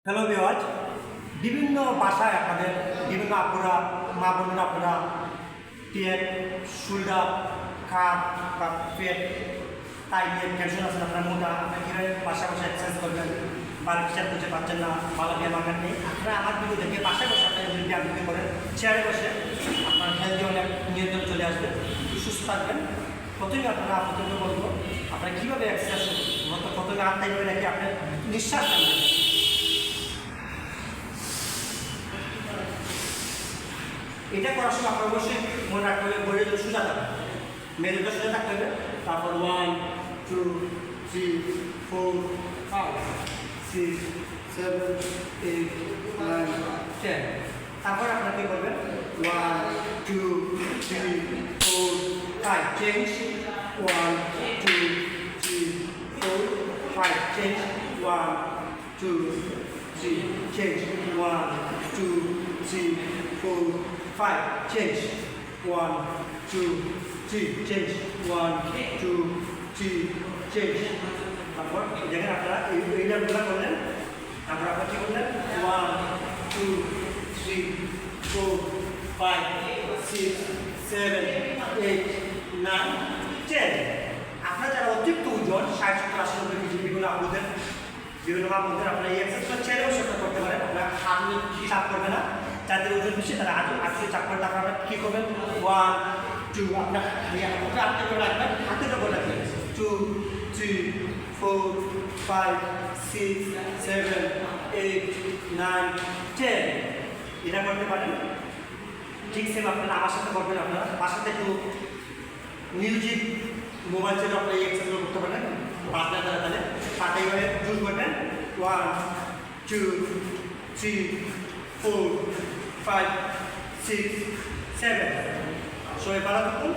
Hello viewers, বিভিন্ন ভাষায় আপনাদের বিভিন্ন আপুরা মা বোনেরা আপনারা পেট শোল্ডার কাঁধ বা পেট তাই নিয়ে টেনশন আছেন, আপনার মোটা আপনার কীভাবে বাসা বসে এক্সারসাইজ করবেন বা হিসাব করতে পারছেন না, ভালো ব্যায়াম আকার নেই। আপনারা আমার ভিডিও দেখে বাসায় বসে আপনারা যদি ব্যায়াম যদি করেন চেয়ারে বসে আপনার হেলদি অনেক নিয়ন্ত্রণ চলে আসবে, সুস্থ থাকবেন। প্রথমে প্রথমে বলবো আপনারা কীভাবে এক্সারসাইজ করবেন। প্রথমে হাত থাকবে নাকি আপনার নিঃশ্বাস টানবেন। এটা করার সময় আপনার অবশ্যই মনে রাখতে হবে বইয়ের সোজা থাকবে, মেরুদণ্ড সোজা থাকতে হবে। তারপর 1 2 3 4 5 6 7 8 9 10। তারপর আপনারা কী করবেন 1 2 3 4 5 change 1 2 3 4 5 change 1 2 3 change 1 2 3 4 5 change 1 2 3 change 1 2 3 change। তারপর দেখেন আপনারা এই লেভেলগুলো করলেন। তারপর আপনারা কী করলেন 1 2 3 4 5 6 7 8 9 10। আপনারা যারা অতিরিক্ত ওজন 60-80 কেজি বিভিন্ন আপনাদের বিভিন্ন মধ্যে আপনারা এই এক্সারসাইজ ছেড়েও সেটা করতে পারেন। আপনারা হাত চাপ করবে না, যাদের ওজন বেশি তারা আজকে চাপ করে তারপর আপনারা কী করবেন 1 2 আপনার হাতে করে রাখবেন, হাতের ওপর রাখবেন 2 3 4 5 6 7 8 9 10। এটা করতে পারেন। ঠিক সেম আপনারা আমার সাথে করবেন। আপনারা বাসাতে একটু মিউজিক মোবাইল ছেড়ে আপনারা এই এক্সারসাইজ করতে পারেন। বাসনা তাহলে পাটা এইভাবে জুস করবেন 1 2 3 4 5 6 7। সবাই ভালো থাকুন,